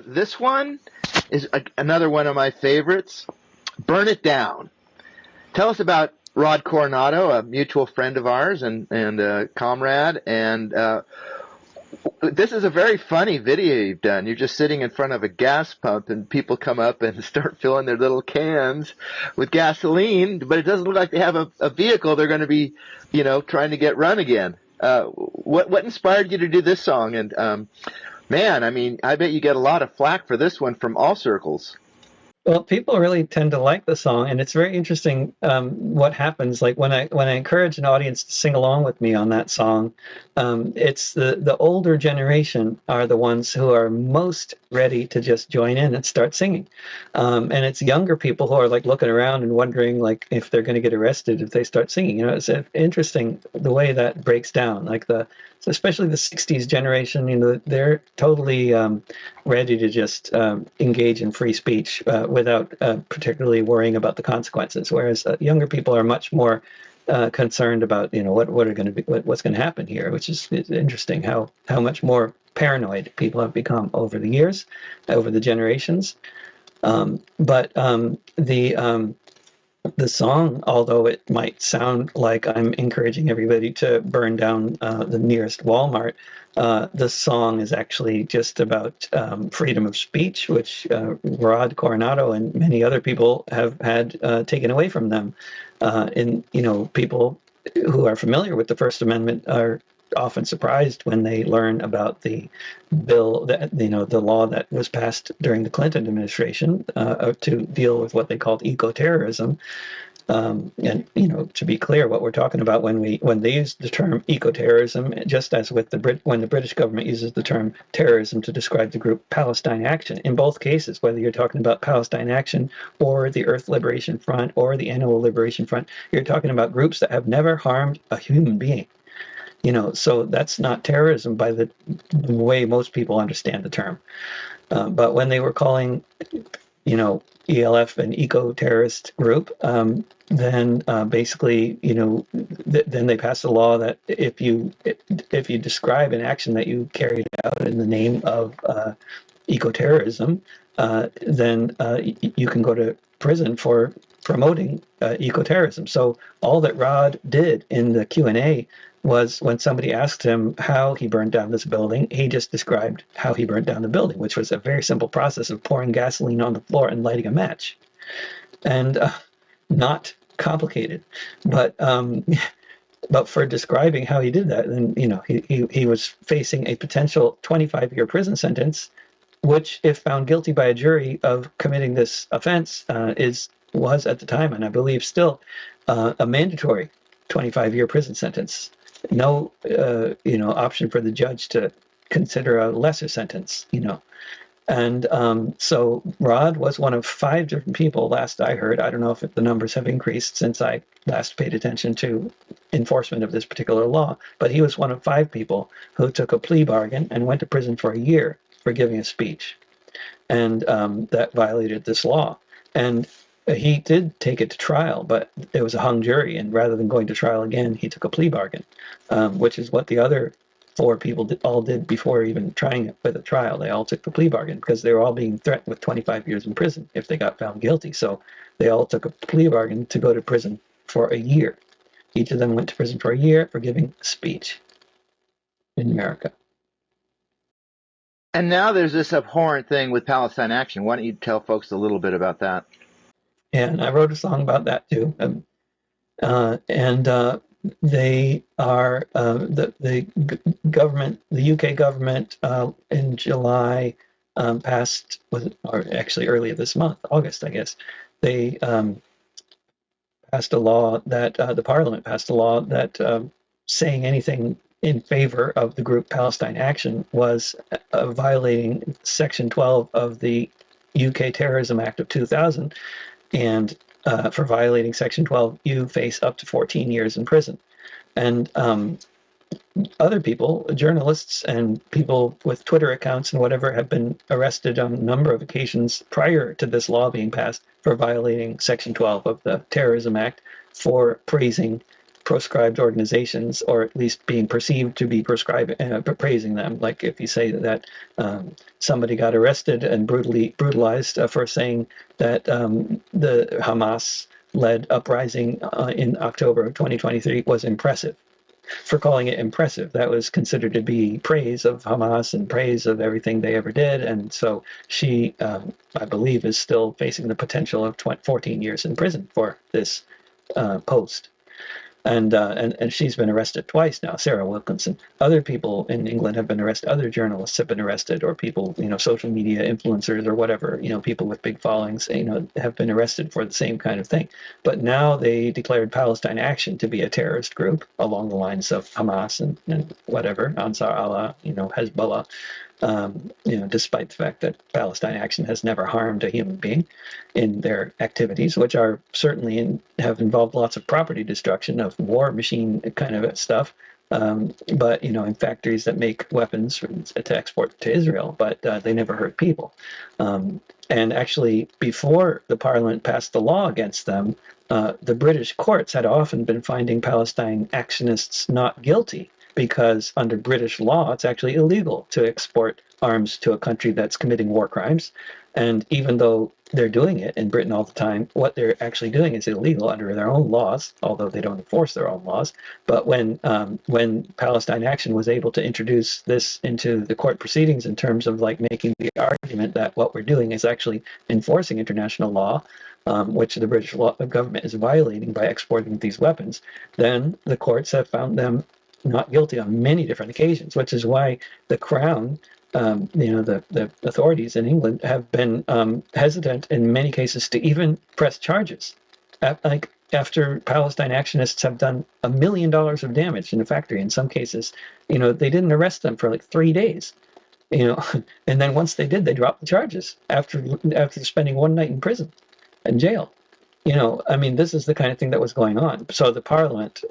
This one is another one of my favorites. Burn It Down. Tell us about Rod Coronado, a mutual friend of ours and a comrade. And this is a very funny video you've done. You're just sitting in front of a gas pump and people come up and start filling their little cans with gasoline, but it doesn't look like they have a vehicle they're going to be, trying to get run again. What inspired you to do this song? And man, I mean, I bet you get a lot of flack for this one from all circles. Well, people really tend to like the song, and it's very interesting what happens. Like when I encourage an audience to sing along with me on that song, it's the older generation are the ones who are most ready to just join in and start singing, and it's younger people who are like looking around and wondering like if they're going to get arrested if they start singing. It's interesting the way that breaks down. Like especially the 60s generation, they're totally ready to just engage in free speech without particularly worrying about the consequences. Whereas younger people are much more concerned about, what's going to happen here, which is interesting how much more paranoid people have become over the years, over the generations. But the song, although it might sound like I'm encouraging everybody to burn down the nearest Walmart, the song is actually just about freedom of speech, which Rod Coronado and many other people have had taken away from them. People who are familiar with the First Amendment are often surprised when they learn about the bill that the law that was passed during the Clinton administration to deal with what they called eco-terrorism. And to be clear, what we're talking about when they use the term eco-terrorism, just as with when the British government uses the term terrorism to describe the group Palestine Action, in both cases, whether you're talking about Palestine Action or the Earth Liberation Front or the Annual Liberation Front, you're talking about groups that have never harmed a human being. So that's not terrorism by the way most people understand the term. But when they were calling, ELF an eco-terrorist group, then basically, then they passed a law that if you describe an action that you carried out in the name of eco-terrorism, then you can go to prison for promoting eco-terrorism. So all that Rod did in the Q&A was when somebody asked him how he burned down this building, he just described how he burned down the building, which was a very simple process of pouring gasoline on the floor and lighting a match. And not complicated. But for describing how he did that, then he was facing a potential 25-year prison sentence, which, if found guilty by a jury of committing this offense, was at the time, and I believe still, a mandatory 25-year prison sentence. No, option for the judge to consider a lesser sentence. And so Rod was one of 5 different people, last I heard. I don't know if the numbers have increased since I last paid attention to enforcement of this particular law, but he was one of 5 people who took a plea bargain and went to prison for a year for giving a speech. And that violated this law. And he did take it to trial, but it was a hung jury, and rather than going to trial again, he took a plea bargain, which is what the other 4 people all did before even trying it with a trial. They all took the plea bargain because they were all being threatened with 25 years in prison if they got found guilty. So they all took a plea bargain to go to prison for a year. Each of them went to prison for a year for giving a speech in America. And now there's this abhorrent thing with Palestine Action. Why don't you tell folks a little bit about that? And I wrote a song about that too. They are the government, the UK government, in July passed, or actually earlier this month, August, I guess, they passed a law that the Parliament passed a law that saying anything in favor of the group Palestine Action was violating Section 12 of the UK Terrorism Act of 2000. And for violating Section 12, you face up to 14 years in prison. And other people, journalists and people with Twitter accounts and whatever, have been arrested on a number of occasions prior to this law being passed for violating Section 12 of the Terrorism Act for praising proscribed organizations, or at least being perceived to be praising them. Like if you say that somebody got arrested and brutalized for saying that the Hamas-led uprising in October of 2023 was impressive. For calling it impressive, that was considered to be praise of Hamas and praise of everything they ever did. And so she, I believe, is still facing the potential of 14 years in prison for this post. And she's been arrested twice now, Sarah Wilkinson. Other people in England have been arrested. Other journalists have been arrested, or people, social media influencers or whatever, people with big followings, have been arrested for the same kind of thing. But now they declared Palestine Action to be a terrorist group along the lines of Hamas and whatever, Ansar Allah, Hezbollah. Despite the fact that Palestine Action has never harmed a human being in their activities, which are certainly have involved lots of property destruction of war machine kind of stuff, but in factories that make weapons to export to Israel, but they never hurt people. And actually, before the parliament passed the law against them, the British courts had often been finding Palestine actionists not guilty, because under British law, it's actually illegal to export arms to a country that's committing war crimes. And even though they're doing it in Britain all the time, what they're actually doing is illegal under their own laws, although they don't enforce their own laws. But when Palestine Action was able to introduce this into the court proceedings in terms of like making the argument that what we're doing is actually enforcing international law, which the British government is violating by exporting these weapons, then the courts have found them not guilty on many different occasions, which is why the Crown, the authorities in England have been hesitant in many cases to even press charges. After Palestine actionists have done $1 million of damage in a factory, in some cases, they didn't arrest them for like 3 days, and then once they did, they dropped the charges after spending one night in prison, in jail. This is the kind of thing that was going on. So the Parliament,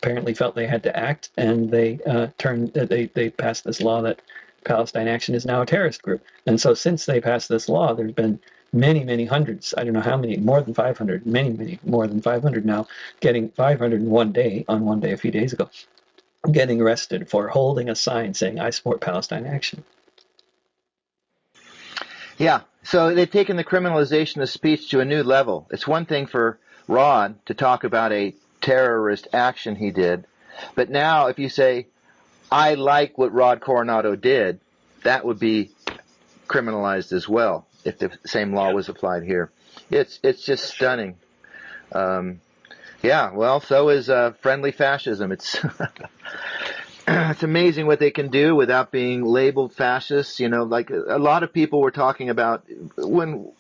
apparently felt they had to act, and they passed this law that Palestine Action is now a terrorist group. And so since they passed this law, there's been many hundreds, I don't know how many, more than 500, many more than 500 now, getting 500 in one day a few days ago, getting arrested for holding a sign saying, "I support Palestine Action." Yeah, so they've taken the criminalization of speech to a new level. It's one thing for Rod to talk about a terrorist action he did, but now if you say, "I like what Rod Coronado did," that would be criminalized as well if the same law was applied here. It's just stunning. So is friendly fascism. It's it's amazing what they can do without being labeled fascists. Like a lot of people were talking about when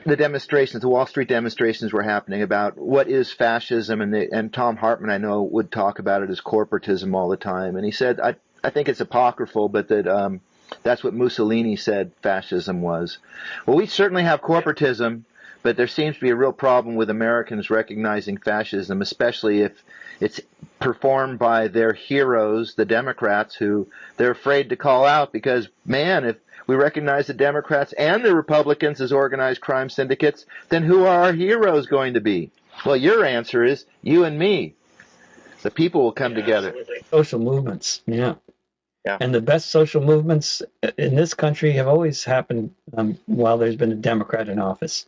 the demonstrations, the Wall Street demonstrations were happening about what is fascism, and Tom Hartman, I know, would talk about it as corporatism all the time. And he said, I think it's apocryphal, but that that's what Mussolini said fascism was. Well, we certainly have corporatism, but there seems to be a real problem with Americans recognizing fascism, especially if it's performed by their heroes, the Democrats, who they're afraid to call out because, man, if we recognize the Democrats and the Republicans as organized crime syndicates, then who are our heroes going to be? Well, your answer is you and me. The people will come together. Absolutely. Social movements, yeah. And the best social movements in this country have always happened while there's been a Democrat in office.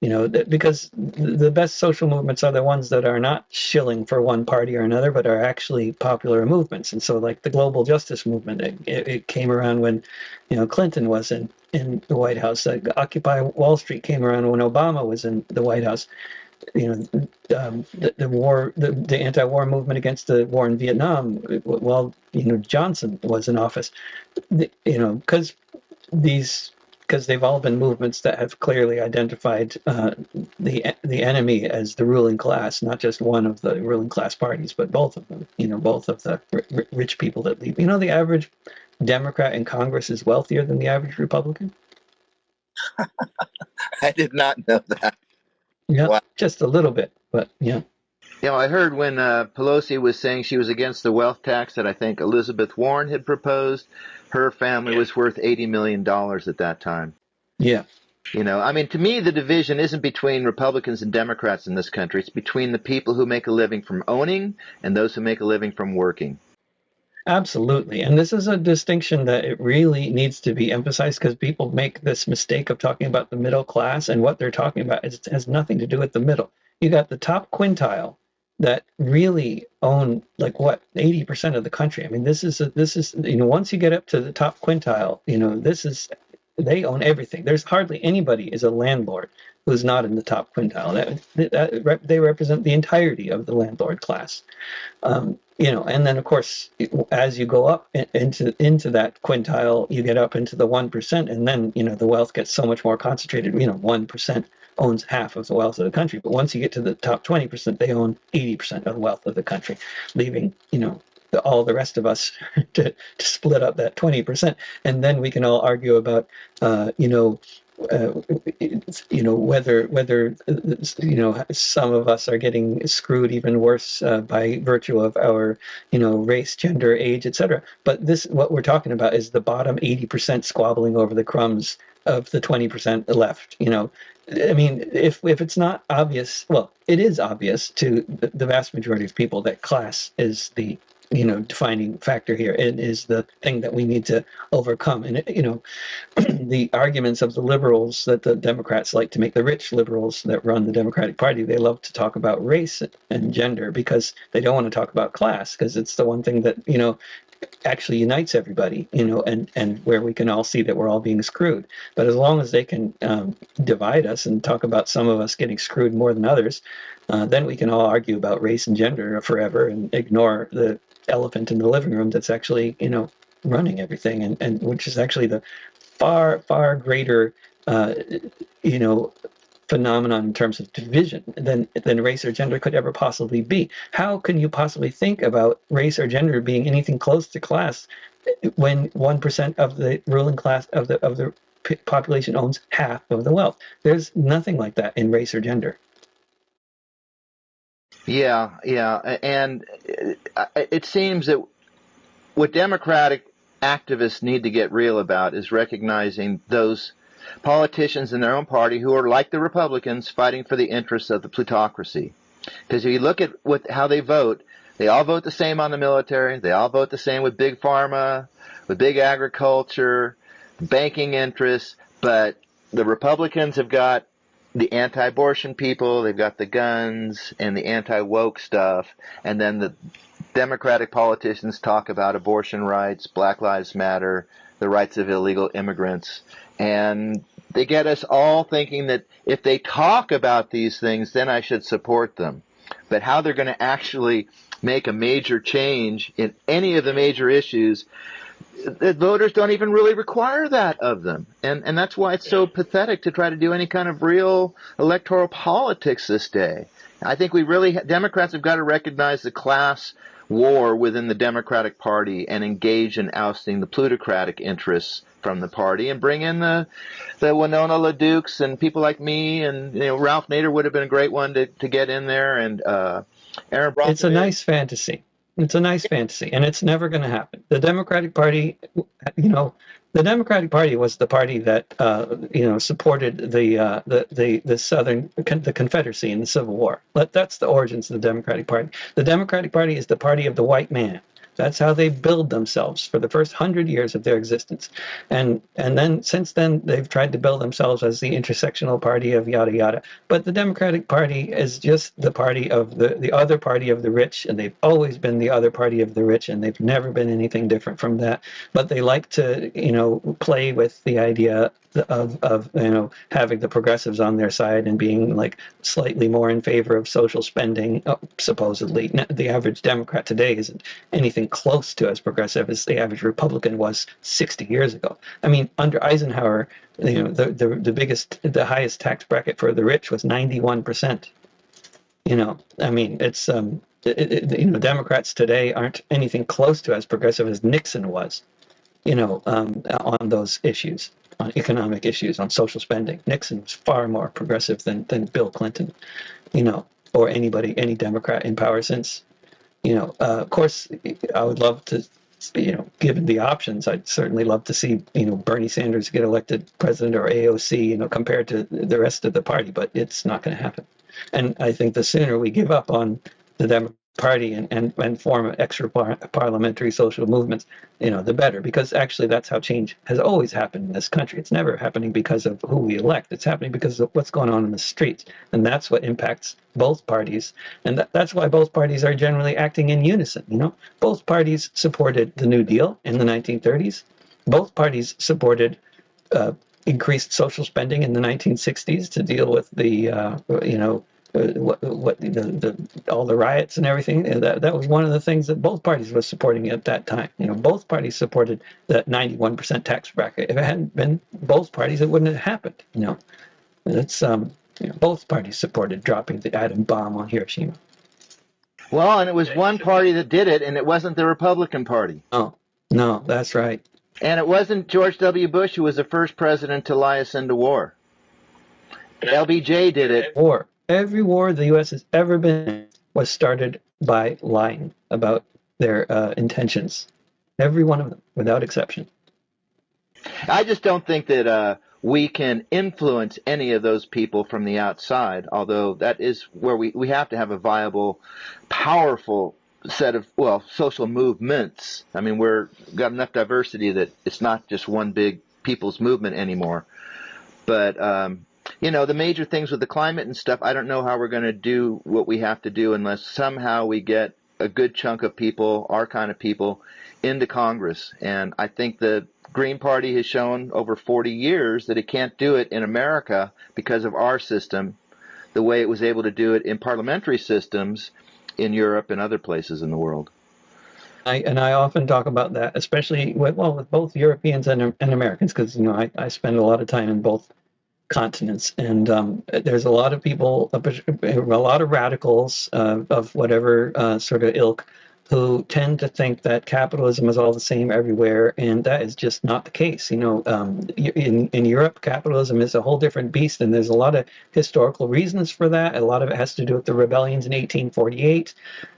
Because the best social movements are the ones that are not shilling for one party or another, but are actually popular movements. And so, like the global justice movement, it came around when, Clinton was in the White House. Occupy Wall Street came around when Obama was in the White House. The war, the anti-war movement against the war in Vietnam, while Johnson was in office. Because they've all been movements that have clearly identified the enemy as the ruling class, not just one of the ruling class parties, but both of them. Both of the rich people that lead. The average Democrat in Congress is wealthier than the average Republican. I did not know that. Yeah, wow. Just a little bit, but yeah. I heard when Pelosi was saying she was against the wealth tax that I think Elizabeth Warren had proposed, her family was worth $80 million at that time. Yeah. I mean, to me, the division isn't between Republicans and Democrats in this country. It's between the people who make a living from owning and those who make a living from working. Absolutely. And this is a distinction that it really needs to be emphasized, because people make this mistake of talking about the middle class, and what they're talking about has nothing to do with the middle. You got the top quintile that really own, like, what, 80% of the country. I mean, this is once you get up to the top quintile, they own everything. There's hardly anybody is a landlord who's not in the top quintile. They represent the entirety of the landlord class. And then of course, as you go up into that quintile, you get up into the 1%, and then the wealth gets so much more concentrated. 1% owns half of the wealth of the country, but once you get to the top 20%, they own 80% of the wealth of the country, leaving all the rest of us to split up that 20%, and then we can all argue about whether some of us are getting screwed even worse by virtue of our race, gender, age, etc. But what we're talking about is the bottom 80% squabbling over the crumbs of the 20% left. I mean, if it's not obvious, well, it is obvious to the vast majority of people that class is the defining factor here. It is the thing that we need to overcome. And the arguments of the liberals that the Democrats like to make, the rich liberals that run the Democratic Party, they love to talk about race and gender, because they don't want to talk about class, because it's the one thing that actually unites everybody, and where we can all see that we're all being screwed. But as long as they can divide us and talk about some of us getting screwed more than others, then we can all argue about race and gender forever and ignore the elephant in the living room that's actually running everything, and which is actually the far greater phenomenon in terms of division than race or gender could ever possibly be. How can you possibly think about race or gender being anything close to class when 1% of the ruling class of the population owns half of the wealth? There's nothing like that in race or gender. Yeah, and it seems that what Democratic activists need to get real about is recognizing those politicians in their own party who are like the Republicans, fighting for the interests of the plutocracy. Because if you look at how they vote, they all vote the same on the military. They all vote the same with big pharma, with big agriculture, banking interests. But the Republicans have got the anti-abortion people, they've got the guns and the anti-woke stuff, and then the Democratic politicians talk about abortion rights, Black Lives Matter, the rights of illegal immigrants. And they get us all thinking that if they talk about these things, then I should support them. But how they're going to actually make a major change in any of the major issues, the voters don't even really require that of them. And that's why it's so pathetic to try to do any kind of real electoral politics this day. I think Democrats have got to recognize the class war within the Democratic Party and engage in ousting the plutocratic interests from the party, and bring in the Winona LaDukes and people like me, and Ralph Nader would have been a great one to get in there, and Aaron Brockovich. It's a nice fantasy. It's a nice fantasy, and it's never going to happen. The Democratic Party, the Democratic Party was the party that supported the Southern, the Confederacy in the Civil War. That's the origins of the Democratic Party. The Democratic Party is the party of the white man. That's how they build themselves for the first 100 years of their existence. And then since then, they've tried to build themselves as the intersectional party of yada, yada. But the Democratic Party is just the party of the other party of the rich, and they've always been the other party of the rich, and they've never been anything different from that. But they like to, play with the idea of having the progressives on their side and being like slightly more in favor of social spending. Supposedly, the average Democrat today isn't anything close to as progressive as the average Republican was 60 years ago. I mean, under Eisenhower, the highest tax bracket for the rich was 91%. I mean, it's Democrats today aren't anything close to as progressive as Nixon was, on those issues, on economic issues, on social spending. Nixon was far more progressive than Bill Clinton, or any Democrat in power since. Of course, I would love to, given the options, I'd certainly love to see, Bernie Sanders get elected president or AOC, compared to the rest of the party, but it's not going to happen. And I think the sooner we give up on the Democratic Party and form extra parliamentary social movements, the better, because actually that's how change has always happened in this country. It's never happening because of who we elect. It's happening because of what's going on in the streets. And that's what impacts both parties. And that's why both parties are generally acting in unison. Both parties supported the New Deal in the 1930s. Both parties supported increased social spending in the 1960s to deal with the all the riots and everything. That was one of the things that both parties were supporting at that time. Both parties supported that 91% tax bracket. If it hadn't been both parties, it wouldn't have happened. It's both parties supported dropping the atom bomb on Hiroshima. Well, and it was one party that did it, and it wasn't the Republican Party. Oh, no, that's right. And it wasn't George W. Bush who was the first president to lie us into war. LBJ did it. Every war the U.S. has ever been in was started by lying about their intentions. Every one of them, without exception. I just don't think that we can influence any of those people from the outside, although that is where we have to have a viable, powerful set of, social movements. I mean, we've got enough diversity that it's not just one big people's movement anymore. But the major things with the climate and stuff, I don't know how we're going to do what we have to do unless somehow we get a good chunk of people, our kind of people, into Congress. And I think the Green Party has shown over 40 years that it can't do it in America because of our system, the way it was able to do it in parliamentary systems in Europe and other places in the world. I often talk about that, especially with both Europeans and Americans, because I spend a lot of time in both continents, and there's a lot of people, a lot of radicals of whatever sort of ilk, who tend to think that capitalism is all the same everywhere, and that is just not the case. In Europe, capitalism is a whole different beast, and there's a lot of historical reasons for that. A lot of it has to do with the rebellions in 1848.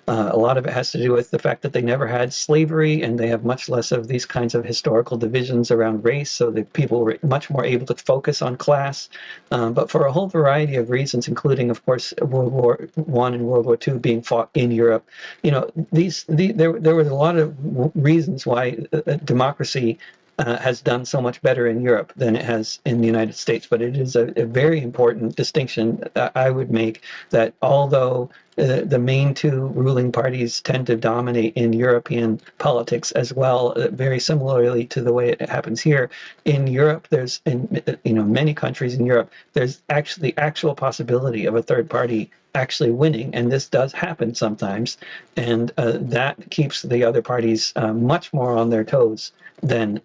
A lot of it has to do with the fact that they never had slavery, and they have much less of these kinds of historical divisions around race, so that people were much more able to focus on class. But for a whole variety of reasons, including, of course, World War I and World War II being fought in Europe, there was a lot of reasons why democracy has done so much better in Europe than it has in the United States. But it is a very important distinction that I would make, that although the main two ruling parties tend to dominate in European politics as well, very similarly to the way it happens here. In Europe, there's in many countries in Europe, there's actually the actual possibility of a third party actually winning, and this does happen sometimes, and that keeps the other parties much more on their toes than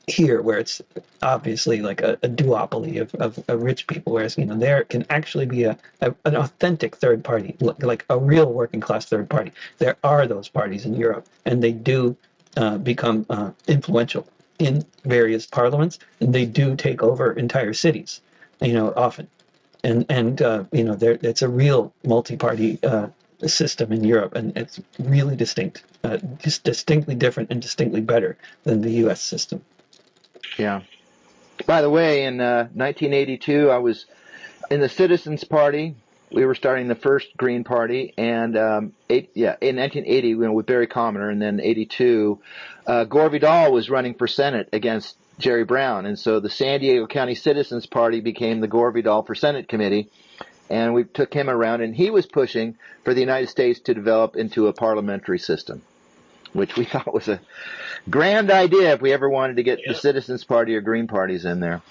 here, where it's obviously like a duopoly of rich people, whereas there can actually be an authentic third party, like a real working class third party. There are those parties in Europe, and they do become influential in various parliaments, and they do take over entire cities, often. And it's a real multi-party system in Europe, and it's really distinct, just distinctly different and distinctly better than the U.S. system. Yeah. By the way, in 1982, I was in the Citizens Party. We were starting the first Green Party, and in 1980, with Barry Commoner, and then 82, Gore Vidal was running for Senate against Jerry Brown, and so the San Diego County Citizens Party became the Gore Vidal for Senate Committee, and we took him around, and he was pushing for the United States to develop into a parliamentary system, which we thought was a grand idea if we ever wanted to get the Citizens Party or Green Parties in there.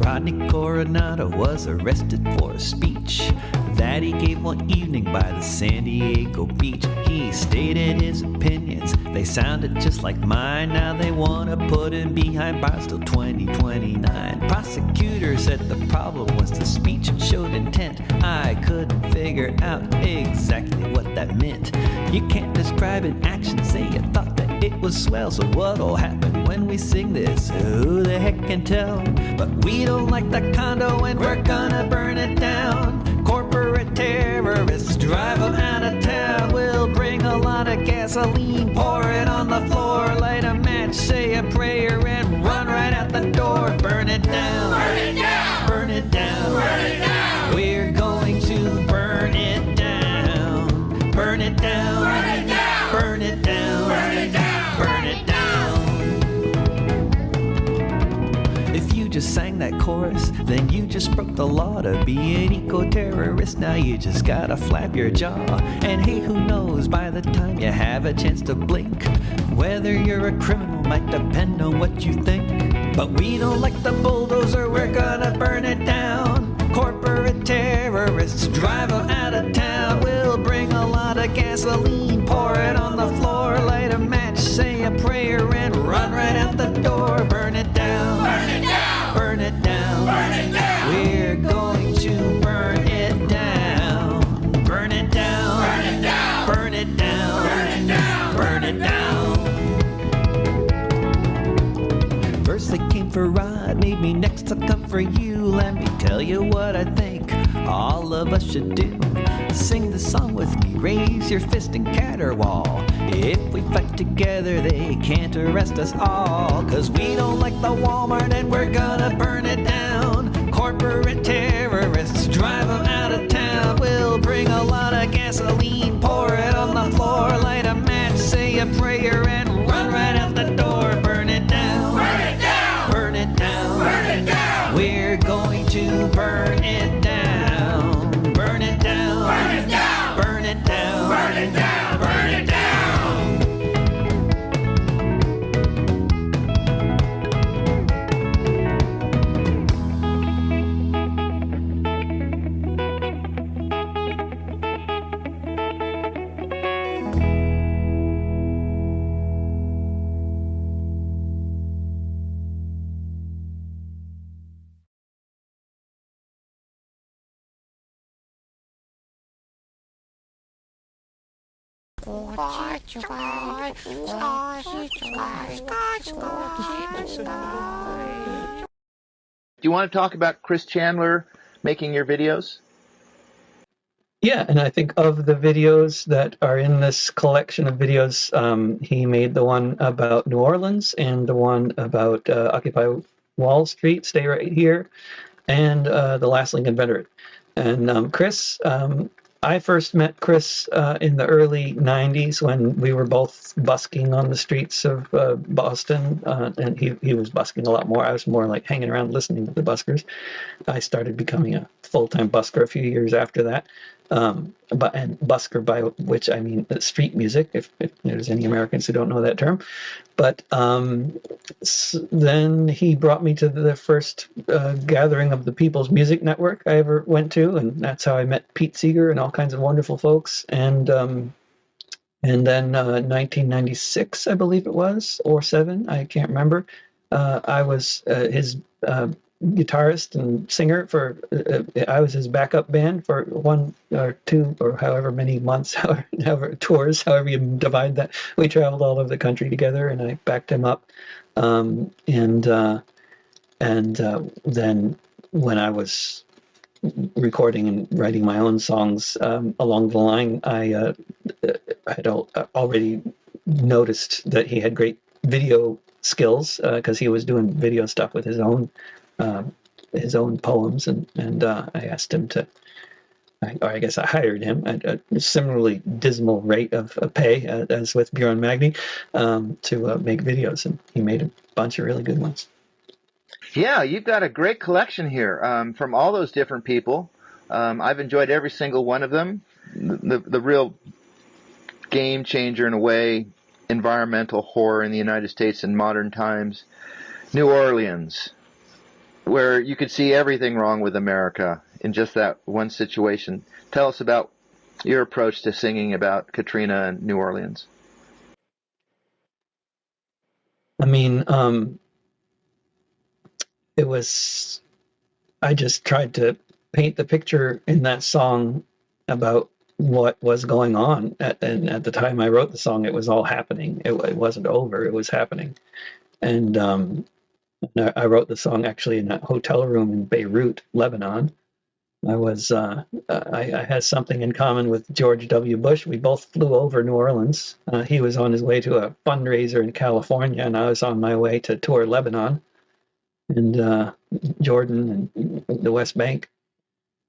Rodney Coronado was arrested for a speech that he gave one evening by the San Diego beach. He stated his opinions, they sounded just like mine. Now they want to put him behind bars till 2029. Prosecutor said the problem was the speech showed intent. I couldn't figure out exactly what that meant. You can't describe an action, say you thought that it was swell. So what'll happen when we sing this? Who the heck can tell? But we don't like the condo and we're gonna burn it down. Corporate terrorists drive them out of town. We'll bring a lot of gasoline, pour it on the floor, light a match, say a prayer, and run right out the door. Burn it down. Burn it down. Burn it down. Burn it down. We're going to burn it down. Burn it down. Burn it down. Burn it down. Burn it down. Burn it down. If you just sang that chorus, then you just broke the law to be an eco-terrorist. Now you just gotta flap your jaw. And hey, who knows, by the time you have a chance to blink, whether you're a criminal might depend on what you think. But we don't like the bulldozer, we're gonna burn it down. Corporate terrorists drive them out of town. We'll bring a lot of gasoline, pour it on the floor, light a match, say a prayer, and run right out the door. Burn it down. Burn it down. Burn it down. Burn it down. We're going to burn it down. Burn it down. Burn it down. Burn it down. Burn it down. Burn it down. First they came for Rod, made me next to come for you. Let me tell you what I think all of us should do. Sing the song with me, raise your fist and caterwaul. If we fight together, they can't arrest us all. Cause we don't like the Walmart and we're gonna burn it down. Corporate terrorists drive them out of town. We'll bring a lot of gasoline, pour it on the floor, light a match, say a prayer, and run right out the door. Burn it down. Burn it down. Burn it down. Burn it down. We're going to burn it down. Burn it down. Burn it down. Burn it down. Burn it down. Burn it down. Do you want to talk about Chris Chandler making your videos? Yeah, and I think of the videos that are in this collection of videos, he made the one about New Orleans and the one about Occupy Wall Street, Stay Right Here, and The Last Lincoln Veteran. And Chris, I first met Chris in the early 90s when we were both busking on the streets of Boston, and he was busking a lot more. I was more like hanging around listening to the buskers. I started becoming a full-time busker a few years after that. And busker, by which I mean street music, if there's any Americans who don't know that term. But then he brought me to the first gathering of the People's Music Network I ever went to, and that's how I met Pete Seeger and all kinds of wonderful folks. And then 1996, I believe it was, or 7, I can't remember. I was his guitarist and singer for I was his backup band for 1 or 2 or however many months, however tours, however you divide that. We traveled all over the country together, and I backed him up. Then when I was recording and writing my own songs along the line, I had already noticed that he had great video skills because he was doing video stuff with his own poems, and I asked him to, I guess I hired him at a similarly dismal rate of pay as with Bjorn Magni to make videos, and he made a bunch of really good ones. Yeah, you've got a great collection here from all those different people. I've enjoyed every single one of them. The real game changer in a way, environmental horror in the United States in modern times. New Orleans, where you could see everything wrong with America in just that one situation. Tell us about your approach to singing about Katrina and New Orleans. I mean, I just tried to paint the picture in that song about what was going on. And at the time I wrote the song, it was all happening. It wasn't over, it was happening. And I wrote the song actually in a hotel room in Beirut, Lebanon. I had something in common with George W. Bush. We both flew over New Orleans. He was on his way to a fundraiser in California, and I was on my way to tour Lebanon and Jordan and the West Bank.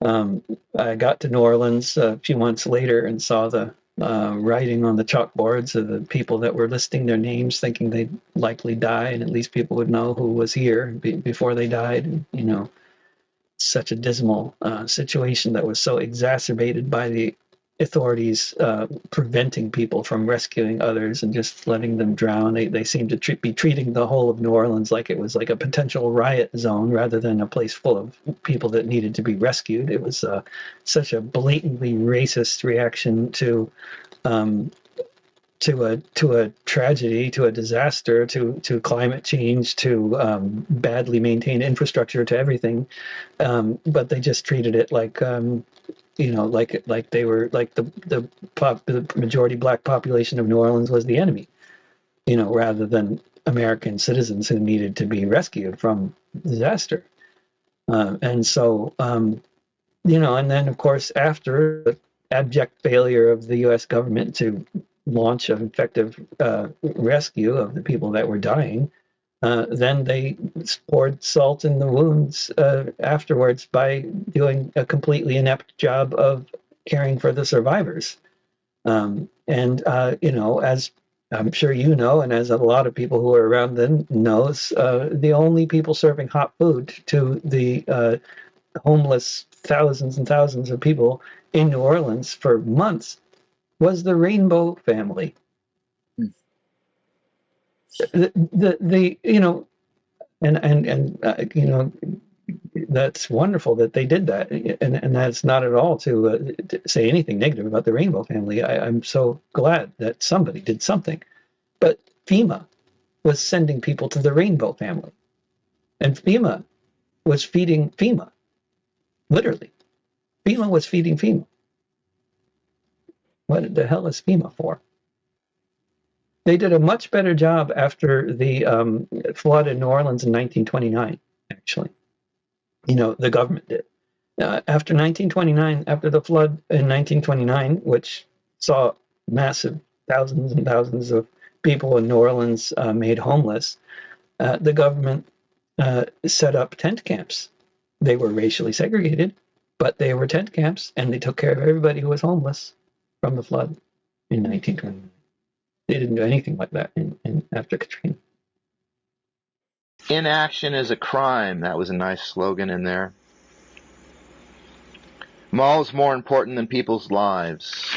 I got to New Orleans a few months later and saw the writing on the chalkboards of the people that were listing their names, thinking they'd likely die, and at least people would know who was here before they died. And, you know, such a dismal situation that was so exacerbated by the authorities preventing people from rescuing others and just letting them drown. They seemed to be treating the whole of New Orleans like it was like a potential riot zone rather than a place full of people that needed to be rescued. It was such a blatantly racist reaction to a tragedy, to a disaster, to climate change, to badly maintained infrastructure, to everything. But they just treated it like like they were like the majority black population of New Orleans was the enemy, rather than American citizens who needed to be rescued from disaster. And so, and then of course, after the abject failure of the U.S. government to launch an effective rescue of the people that were dying, then they poured salt in the wounds afterwards by doing a completely inept job of caring for the survivors. As I'm sure you know, and as a lot of people who were around then knows, the only people serving hot food to the homeless thousands and thousands of people in New Orleans for months was the Rainbow family. That's wonderful that they did that, and that's not at all to say anything negative about the Rainbow family. I'm so glad that somebody did something, but FEMA was sending people to the Rainbow family, and FEMA was feeding FEMA. Literally, FEMA was feeding FEMA. What the hell is FEMA for? They did a much better job after the flood in New Orleans in 1929, actually. The government did. After 1929, after the flood in 1929, which saw massive thousands and thousands of people in New Orleans made homeless, the government set up tent camps. They were racially segregated, but they were tent camps, and they took care of everybody who was homeless from the flood in 1929. They didn't do anything like that after Katrina. Inaction is a crime. That was a nice slogan in there. Malls more important than people's lives.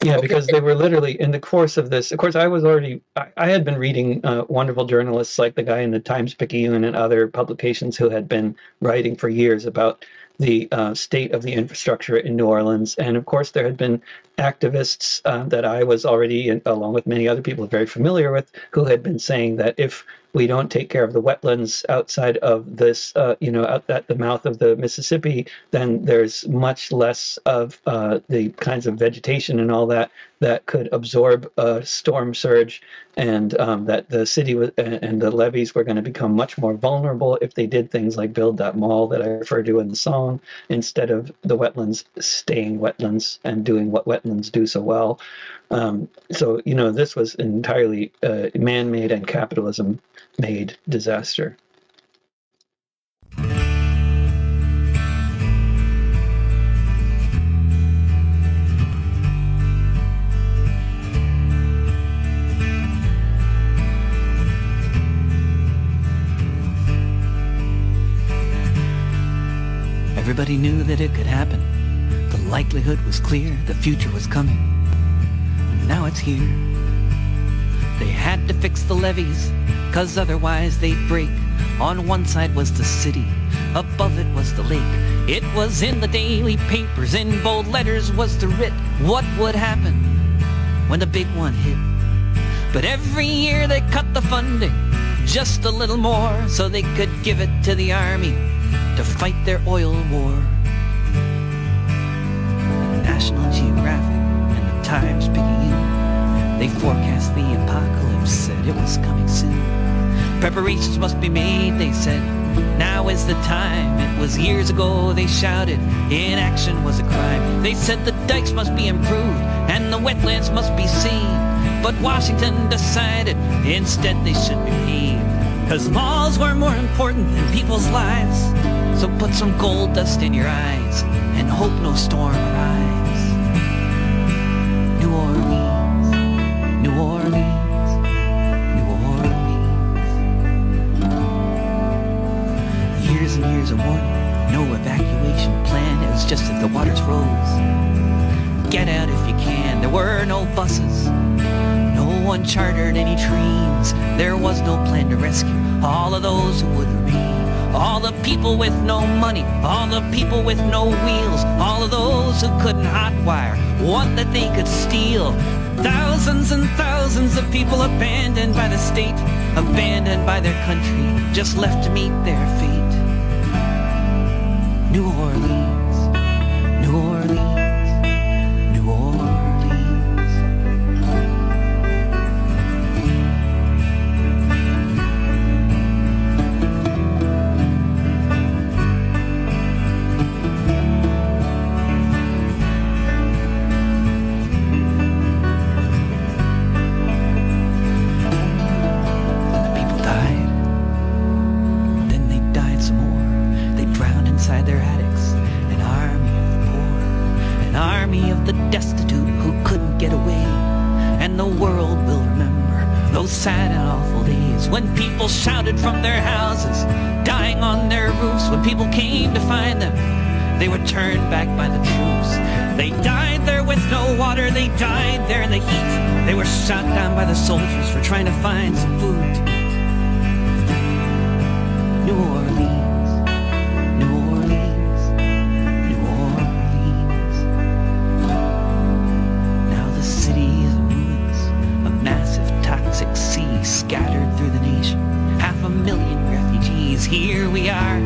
Yeah, because they were literally, in the course of this, of course, I had been reading wonderful journalists like the guy in the Times-Picayune and other publications who had been writing for years about the state of the infrastructure in New Orleans. And of course, there had been activists that I was already, along with many other people, very familiar with, who had been saying that if we don't take care of the wetlands outside of this, out at the mouth of the Mississippi, then there's much less of the kinds of vegetation and all that could absorb a storm surge, and that the city and the levees were going to become much more vulnerable if they did things like build that mall that I referred to in the song, instead of the wetlands staying wetlands and doing what wetlands do so well. So this was an entirely man-made and capitalism-made disaster. Everybody knew that it could happen. The likelihood was clear, the future was coming. Now it's here. They had to fix the levees, 'cause otherwise they'd break. On one side was the city, above it was the lake. It was in the daily papers, in bold letters was the writ, what would happen when the big one hit. But every year they cut the funding just a little more so they could give it to the army to fight their oil war. National Geographic and the Times-Picayune, they forecast the apocalypse, said it was coming soon. Preparations must be made, they said, now is the time. It was years ago, they shouted, inaction was a crime. They said the dikes must be improved and the wetlands must be seen. But Washington decided instead they should be paid, 'cause laws were more important than people's lives. So put some gold dust in your eyes and hope no storm arrives. New Orleans, New Orleans, New Orleans. Years and years of warning, no evacuation plan. It was just that the waters rose. Get out if you can. There were no buses. No one chartered any trains. There was no plan to rescue all of those who would remain. All the people with no money, all the people with no wheels, all of those who couldn't hotwire what that they could steal. Thousands and thousands of people abandoned by the state, abandoned by their country, just left to meet their fate. New Orleans, New Orleans, New Orleans. Sad and awful days when people shouted from their houses, dying on their roofs. When people came to find them, they were turned back by the troops. They died there with no water, they died there in the heat. They were shot down by the soldiers for trying to find some food to eat. New Orleans, New Orleans, New Orleans. Now the city is in ruins, a massive toxic sea scattered through the nation. 500,000 refugees. Here we are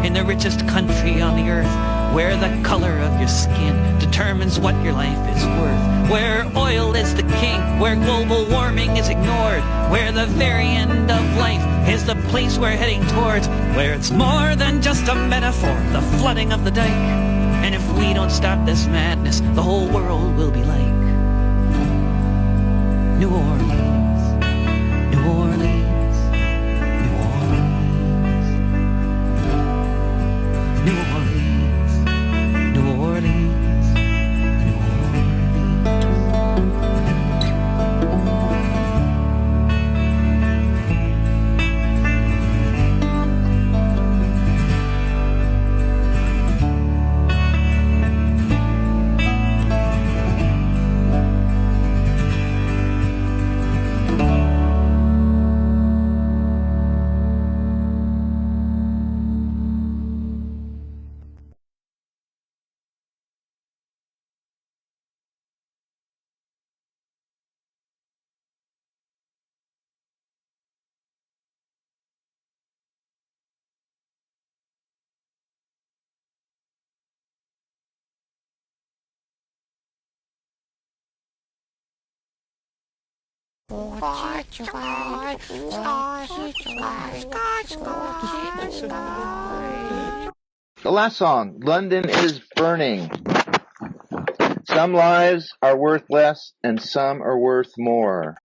in the richest country on the earth, where the color of your skin determines what your life is worth, where oil is the king, where global warming is ignored, where the very end of life is the place we're heading towards, where it's more than just a metaphor, the flooding of the dike. And if we don't stop this madness, the whole world will be like New Orleans, New Orleans, New Orleans, New Orleans, New Orleans, New The last song, London is Burning. Some lives are worth less and some are worth more.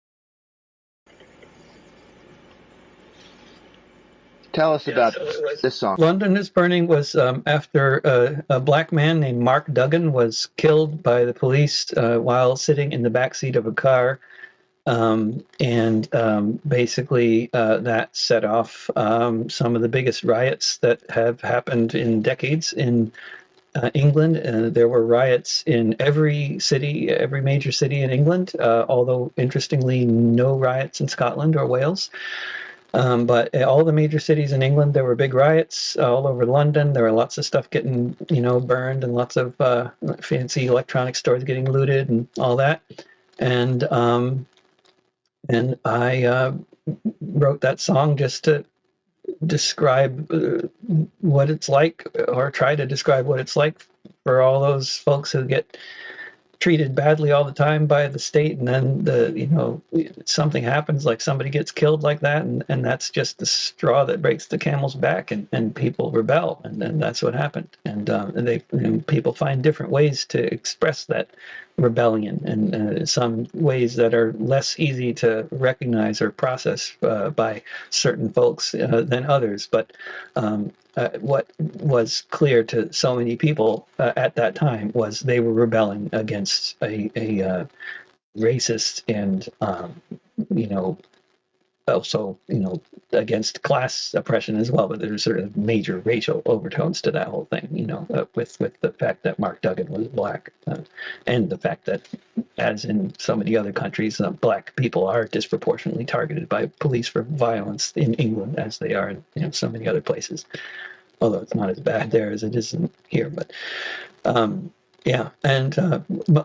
Tell us about this song. London is Burning was after a black man named Mark Duggan was killed by the police while sitting in the backseat of a car. Basically that set off some of the biggest riots that have happened in decades in England. There were riots in every major city in England, although interestingly no riots in Scotland or Wales. But all the major cities in England, there were big riots all over London. There were lots of stuff getting, burned, and lots of fancy electronic stores getting looted and all that. And I wrote that song just to describe what it's like, or try to describe what it's like for all those folks who get treated badly all the time by the state, and then something happens, like somebody gets killed like that, and that's just the straw that breaks the camel's back, and people rebel, and then that's what happened. And people find different ways to express that rebellion, and some ways that are less easy to recognize or process by certain folks than others. But what was clear to so many people at that time was they were rebelling against a racist and also against class oppression as well. But there's sort of major racial overtones to that whole thing, with the fact that Mark Duggan was black, and the fact that, as in so many other countries, black people are disproportionately targeted by police for violence in England, as they are in so many other places. Although it's not as bad there as it is here, but yeah. And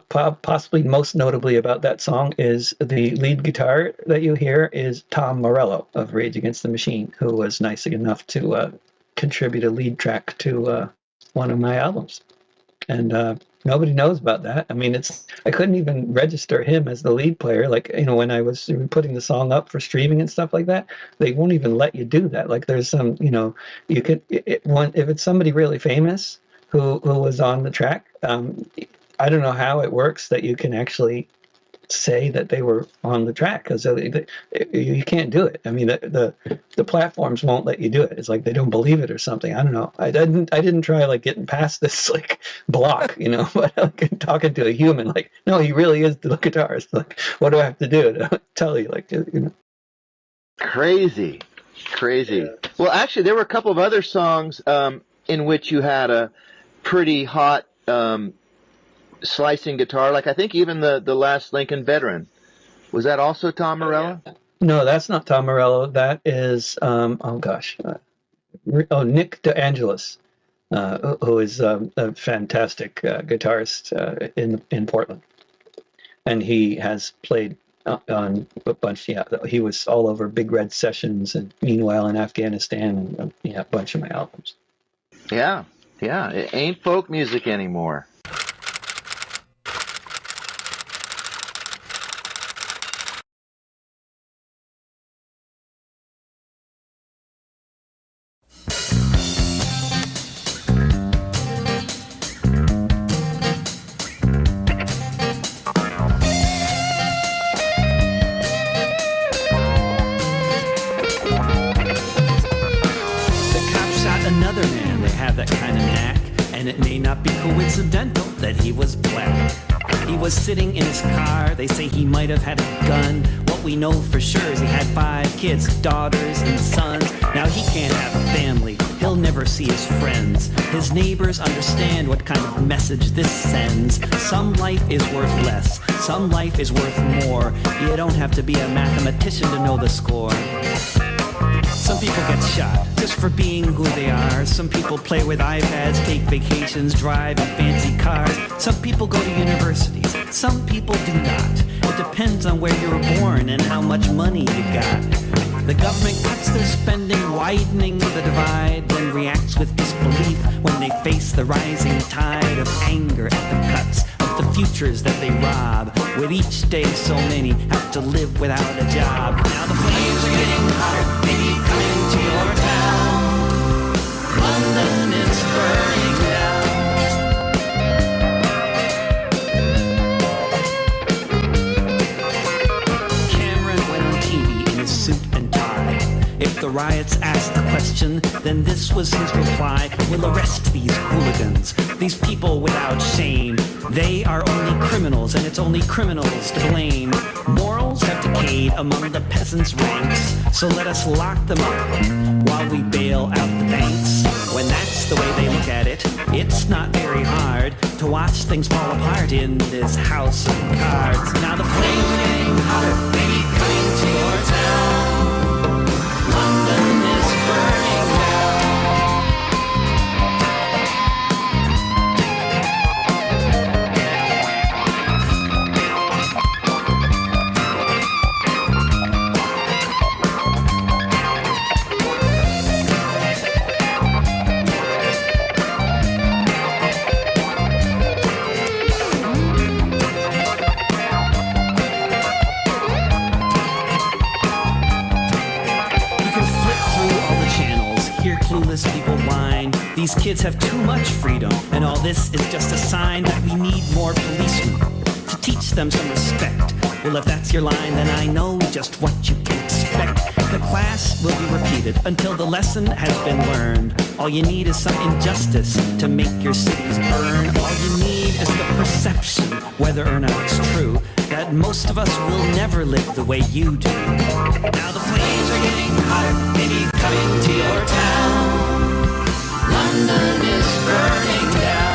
possibly most notably about that song is the lead guitar that you hear is Tom Morello of Rage Against the Machine, who was nice enough to contribute a lead track to one of my albums. And nobody knows about that. I mean, I couldn't even register him as the lead player. Like, when I was putting the song up for streaming and stuff like that, they won't even let you do that. Like, there's some, you could, if it's somebody really famous who was on the track, I don't know how it works that you can actually say that they were on the track, because you can't do it. I mean, the platforms won't let you do it. It's like they don't believe it or something. I don't know. I didn't try like getting past this like block, but like talking to a human, like, no, he really is the guitarist. Like, what do I have to do to tell you? Like, Crazy. Well, actually, there were a couple of other songs in which you had a pretty hot slicing guitar, like I think even the last Lincoln Veteran. Was that also Tom Morello? No, that's not Tom Morello. That is Nick DeAngelis, who is a fantastic guitarist in Portland, and he has played on a bunch. Yeah, he was all over Big Red Sessions and Meanwhile in Afghanistan, and a bunch of my albums. Yeah, it ain't folk music anymore. Sitting in his car, they say he might have had a gun. What we know for sure is he had 5 kids, daughters and sons. Now he can't have a family, he'll never see his friends. His neighbors understand what kind of message this sends. Some life is worth less, some life is worth more. You don't have to be a mathematician to know the score. Some people get shot just for being who they are. Some people play with iPads, take vacations, drive in fancy cars. Some people go to universities, some people do not. It depends on where you were born and how much money you got. The government cuts their spending, widening the divide, then reacts with disbelief when they face the rising tide of anger at the cuts of the futures that they rob. With each day so many have to live without a job. Now the flames are getting hotter, maybe coming to your town. London is burning down. Cameron went on TV in his suit and tie. If the riots asked the question, then this was his reply. We'll arrest these hooligans, these people without shame. They are only criminals, and it's only criminals to blame. Morals have decayed among the peasants' ranks, so let us lock them up while we bail out the banks. When that's the way they look at it, it's not very hard to watch things fall apart in this house of cards. Now the flames are getting hotter, maybe coming to your town. These kids have too much freedom, and all this is just a sign that we need more policemen to teach them some respect. Well, if that's your line, then I know just what you can expect. The class will be repeated until the lesson has been learned. All you need is some injustice to make your cities burn. All you need is the perception, whether or not it's true, that most of us will never live the way you do. Now the flames are getting hotter, maybe coming to your town. London is burning down.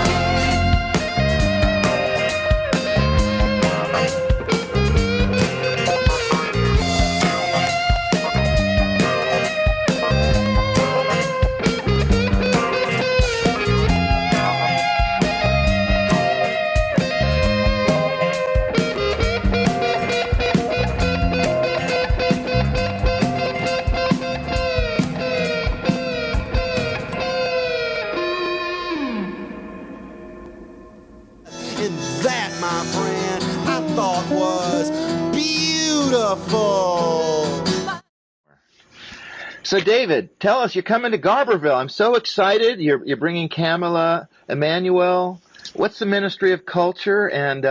So, David, tell us, you're coming to Garberville. I'm so excited. You're bringing KAMALA EMANUEL. What's the Ministry of Culture? And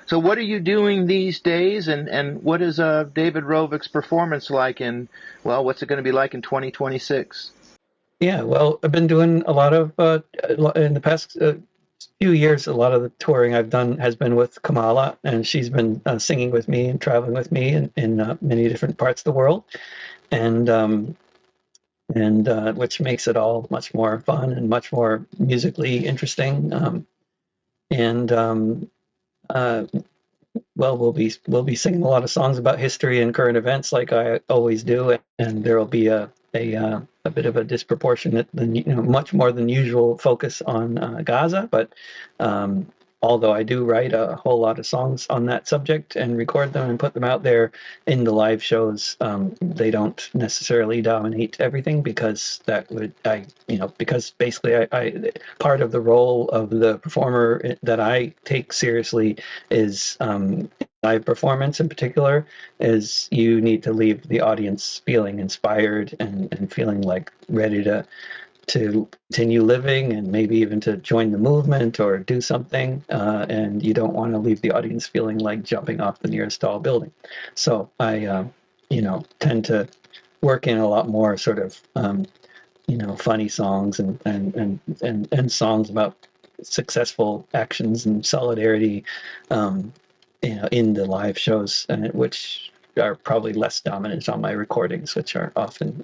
so what are you doing these days? And what is David Rovics' performance like what's it going to be like in 2026? Yeah, well, I've been doing a lot of, in the past few years, a lot of the touring I've done has been with Kamala, and she's been singing with me and traveling with me in many different parts of the world. And which makes it all much more fun and much more musically interesting. Well, we'll be singing a lot of songs about history and current events, like I always do, and there will be a bit of a disproportionate, much more than usual focus on Gaza, but although I do write a whole lot of songs on that subject and record them and put them out there in the live shows, they don't necessarily dominate everything, because because basically I part of the role of the performer that I take seriously is live performance in particular, is you need to leave the audience feeling inspired and feeling like ready to continue living and maybe even to join the movement or do something, and you don't want to leave the audience feeling like jumping off the nearest tall building. So I tend to work in a lot more sort of funny songs and songs about successful actions and solidarity in the live shows, which are probably less dominant on my recordings, which are often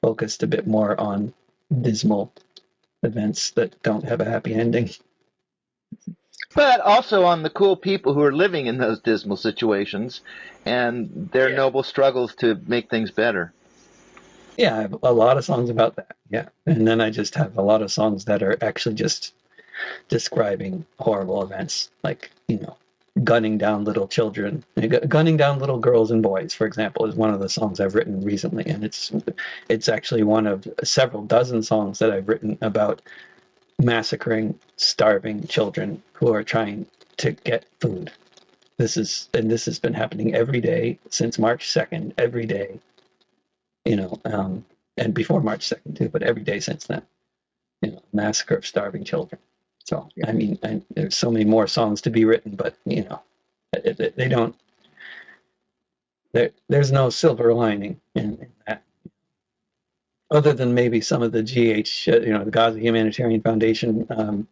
focused a bit more on dismal events that don't have a happy ending. But also on the cool people who are living in those dismal situations and their noble struggles to make things better. Yeah, I have a lot of songs about that. Yeah. And then I just have a lot of songs that are actually just describing horrible events, like, gunning down little children, gunning down little girls and boys, for example, is one of the songs I've written recently, and it's actually one of several dozen songs that I've written about massacring starving children who are trying to get food. This has been happening every day since March 2nd, every day, and before March 2nd too, but every day since then, massacre of starving children. So, I mean, there's so many more songs to be written, but, they don't, there's no silver lining in that. Other than maybe some of the the Gaza Humanitarian Foundation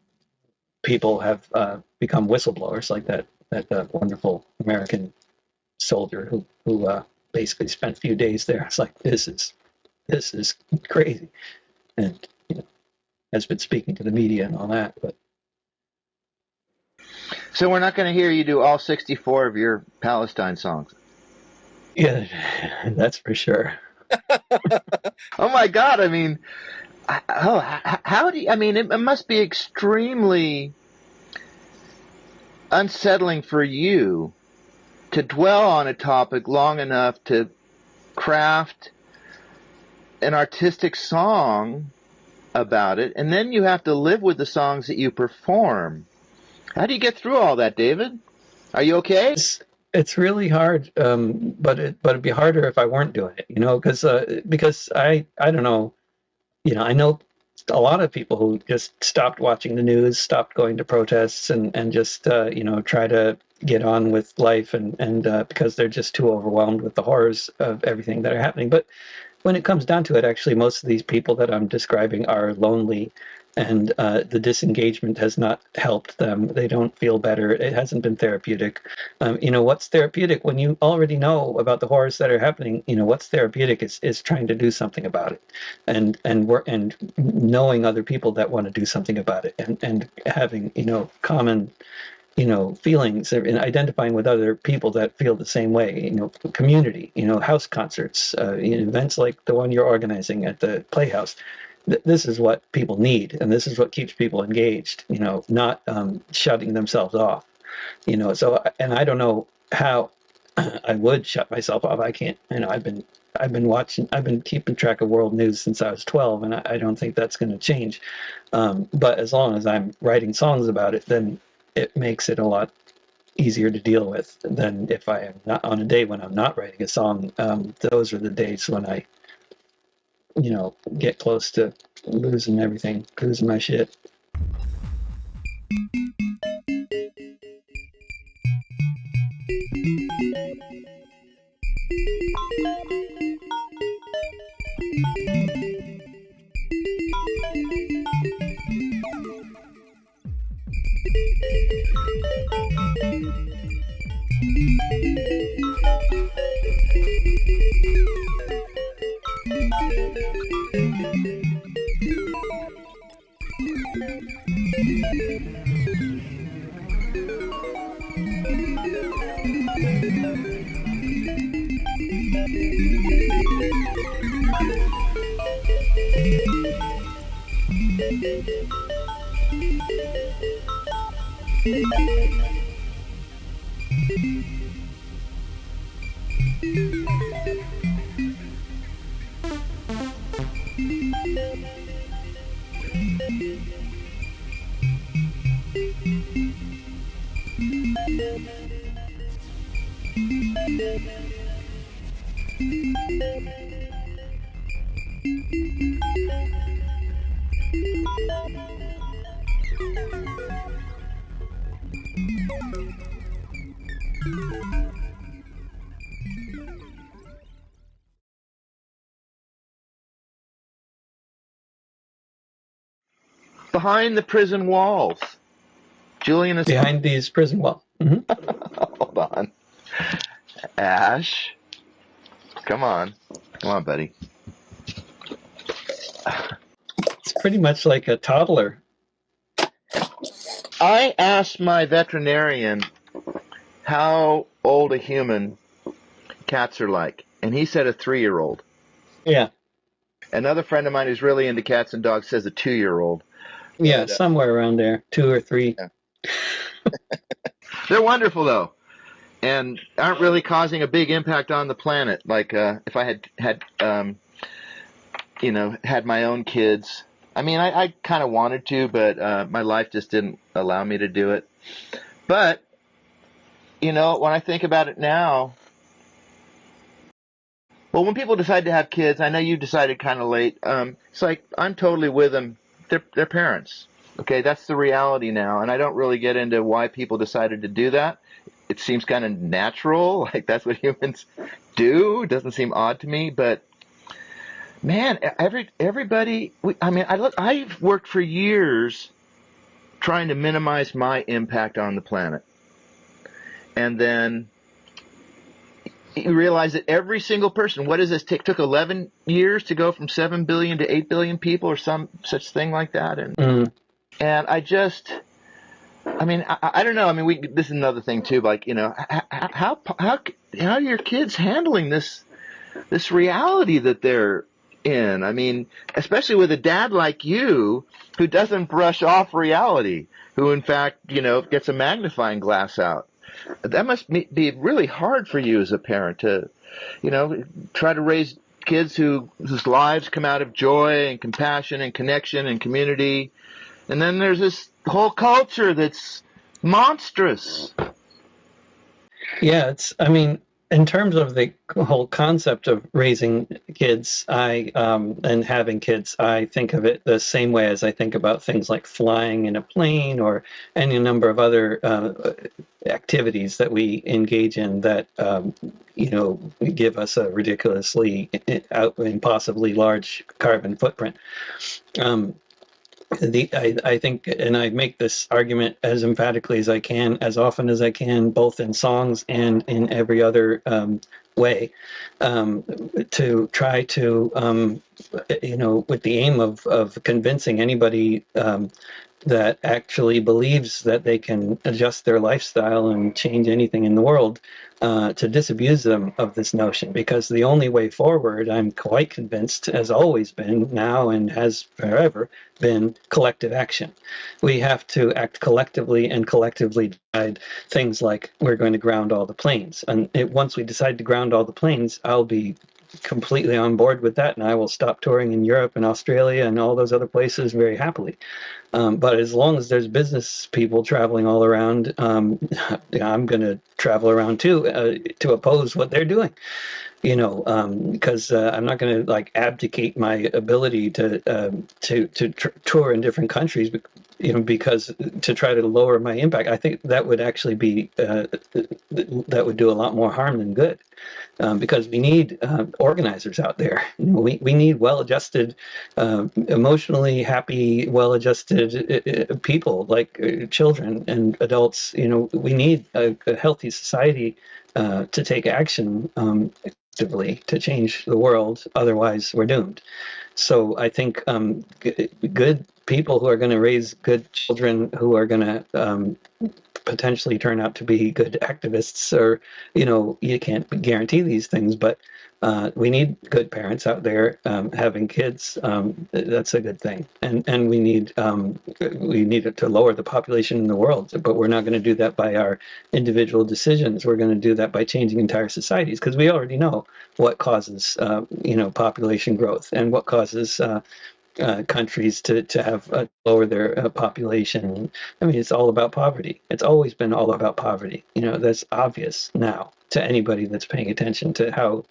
people have become whistleblowers, like that wonderful American soldier who basically spent a few days there. It's like, this is crazy. And, has been speaking to the media and all that. But so we're not going to hear you do all 64 of your Palestine songs. Yeah, that's for sure. Oh my God! I mean, how do you? I mean, it must be extremely unsettling for you to dwell on a topic long enough to craft an artistic song about it, and then you have to live with the songs that you perform. How do you get through all that, David? Are you okay? It's really hard, but it'd be harder if I weren't doing it, because I don't know, I know a lot of people who just stopped watching the news, stopped going to protests, and just try to get on with life, and because they're just too overwhelmed with the horrors of everything that are happening. But when it comes down to it, actually, most of these people that I'm describing are lonely, and the disengagement has not helped them. They don't feel better. It hasn't been therapeutic. What's therapeutic when you already know about the horrors that are happening? What's therapeutic is trying to do something about it, and knowing other people that want to do something about it, and having common feelings, and identifying with other people that feel the same way, community, house concerts, events like the one you're organizing at the Playhouse. This is what people need, and this is what keeps people engaged, not shutting themselves off, so, and I don't know how I would shut myself off. I can't, I've been keeping track of world news since I was 12, and I don't think that's going to change. But as long as I'm writing songs about it, then it makes it a lot easier to deal with than if I am not on a day when I'm not writing a song. Those are the days when I, get close to losing everything, losing my shit. Behind the prison walls. Julian is behind these prison walls. Mm-hmm. Hold on. Ash. Come on, buddy. It's pretty much like a toddler. I asked my veterinarian how old a human cats are like, and he said a 3-year-old. Yeah. Another friend of mine who's really into cats and dogs says a 2-year-old. Yeah, somewhere around there, 2 or 3. Yeah. They're wonderful, though, and aren't really causing a big impact on the planet. Like if I had my own kids. I mean, I kind of wanted to, but my life just didn't allow me to do it. But, when I think about it now, well, when people decide to have kids, I know you decided kind of late. It's like I'm totally with them. They're parents. Okay, that's the reality now, and I don't really get into why people decided to do that. It seems kind of natural, like that's what humans do. It doesn't seem odd to me, but man, everybody. I've worked for years trying to minimize my impact on the planet, and then you realize that every single person. What does this take? Took 11 years to go from 7 billion to 8 billion people, or some such thing like that, and I just. I don't know. This is another thing too. Like, how are your kids handling this reality that they're in? Especially with a dad like you who doesn't brush off reality, who in fact, gets a magnifying glass out. That must be really hard for you as a parent to, try to raise kids whose lives come out of joy and compassion and connection and community. And then there's this whole culture that's monstrous. Yeah, in terms of the whole concept of raising kids, and having kids, I think of it the same way as I think about things like flying in a plane or any number of other activities that we engage in that give us a ridiculously impossibly large carbon footprint. I think, and I make this argument as emphatically as I can, as often as I can, both in songs and in every other way, to try to, with the aim of convincing anybody that actually believes that they can adjust their lifestyle and change anything in the world, to disabuse them of this notion, because the only way forward, I'm quite convinced, has always been now and has forever been collective action. We have to act collectively and collectively decide things like we're going to ground all the planes. And once we decide to ground all the planes, I'll be completely on board with that, and I will stop touring in Europe and Australia and all those other places very happily. But as long as there's business people traveling all around, I'm going to travel around too, to oppose what they're doing. Because I'm not going to abdicate my ability to tour in different countries, because to try to lower my impact. I think that would actually be that would do a lot more harm than good, because we need organizers out there. We need well-adjusted, emotionally happy, well-adjusted people, like children and adults. We need a healthy society to take action to change the world. Otherwise, we're doomed. So I think good people who are going to raise good children who are going to potentially turn out to be good activists, or you can't guarantee these things, but we need good parents out there having kids. That's a good thing, and we need it to lower the population in the world. But we're not going to do that by our individual decisions. We're going to do that by changing entire societies, because we already know what causes population growth and what causes countries to have lower their population. I mean, it's all about poverty. It's always been all about poverty. That's obvious now to anybody that's paying attention to how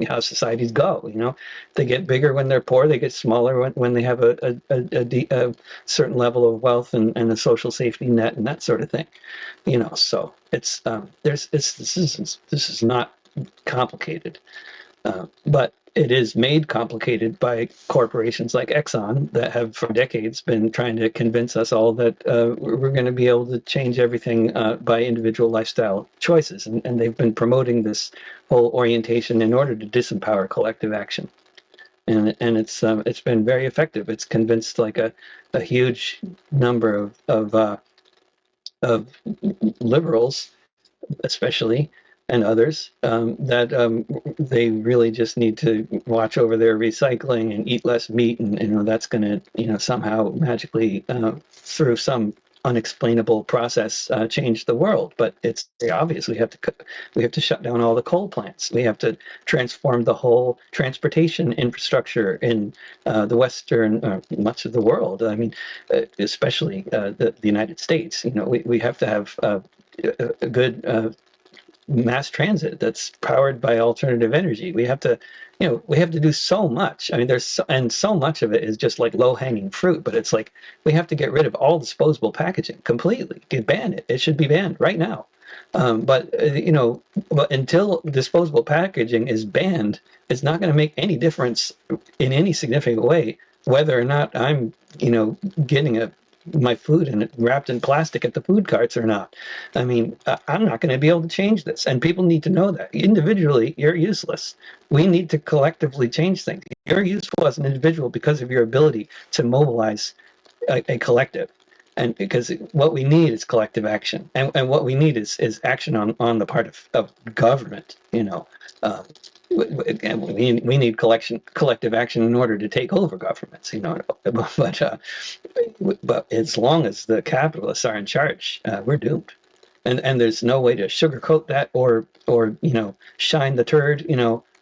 how societies go. They get bigger when they're poor. They get smaller when they have a certain level of wealth and a social safety net and that sort of thing. So it's this is not complicated, but it is made complicated by corporations like Exxon that have for decades been trying to convince us all that we're going to be able to change everything by individual lifestyle choices. And they've been promoting this whole orientation in order to disempower collective action. And it's been very effective. It's convinced a huge number of liberals, especially, and others, that they really just need to watch over their recycling and eat less meat, and that's going to somehow magically through some unexplainable process change the world. But it's very obvious. We have to shut down all the coal plants. We have to transform the whole transportation infrastructure in the Western much of the world. I mean, especially the United States. We have to have a good mass transit that's powered by alternative energy. We have to do so much. I mean, so much of it is just like low-hanging fruit, but it's like we have to get rid of all disposable packaging completely. Ban it. It should be banned right now. But until disposable packaging is banned, it's not going to make any difference in any significant way whether or not I'm getting my food and wrapped in plastic at the food carts or not. I mean, I'm not going to be able to change this, and people need to know that. Individually, you're useless. We need to collectively change things. You're useful as an individual because of your ability to mobilize a collective, and because what we need is collective action, and what we need is action on the part of government. We need collective action in order to take over governments, but as long as the capitalists are in charge, we're doomed, and there's no way to sugarcoat that or shine the turd.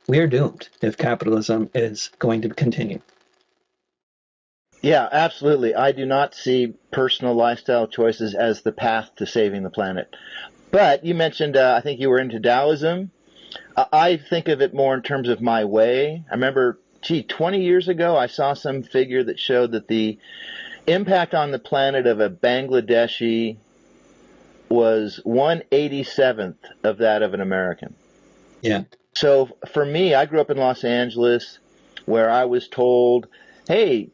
We're doomed if capitalism is going to continue. Yeah, absolutely. I do not see personal lifestyle choices as the path to saving the planet. But you mentioned, I think you were into Taoism. I think of it more in terms of my way. I remember, 20 years ago, I saw some figure that showed that the impact on the planet of a Bangladeshi was 1/87th of that of an American. Yeah. So for me, I grew up in Los Angeles where I was told, hey,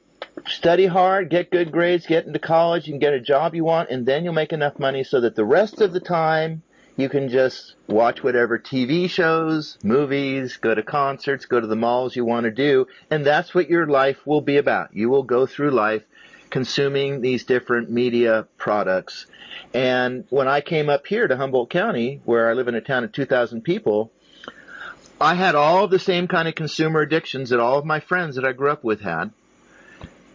study hard, get good grades, get into college, you can get a job you want, and then you'll make enough money so that the rest of the time you can just watch whatever TV shows, movies, go to concerts, go to the malls you want to do, and that's what your life will be about. You will go through life consuming these different media products. And when I came up here to Humboldt County, where I live in a town of 2,000 people, I had all the same kind of consumer addictions that all of my friends that I grew up with had.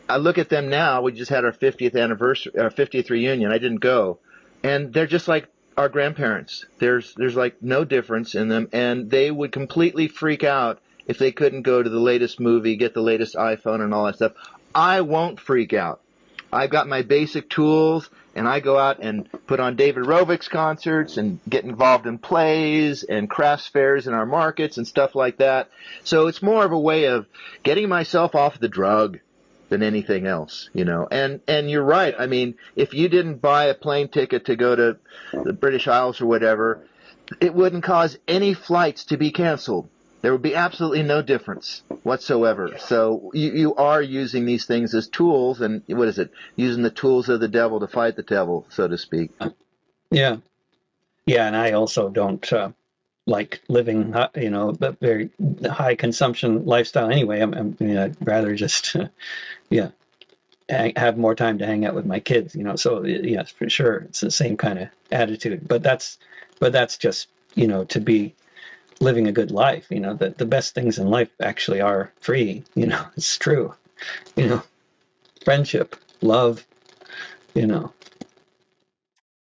I look at them now. We just had our 50th anniversary, our 50th reunion. I didn't go, and they're just like our grandparents. There's like no difference in them, and they would completely freak out if they couldn't go to the latest movie, get the latest iPhone, and all that stuff. I won't freak out. I've got my basic tools, and I go out and put on David Rovics concerts and get involved in plays and crafts fairs in our markets and stuff like that. So it's more of a way of getting myself off the drug than anything else, you know. And you're right. I mean, if you didn't buy a plane ticket to go to the British Isles or whatever, it wouldn't cause any flights to be canceled. There would be absolutely no difference whatsoever. So you are using these things as tools, and what is it? Using the tools of the devil to fight the devil, so to speak. Yeah. Yeah, and I also don't like living, a very high consumption lifestyle anyway. I'd rather just, have more time to hang out with my kids, So yes, for sure, it's the same kind of attitude. But that's just, to be living a good life. The best things in life actually are free. It's true. Friendship, love,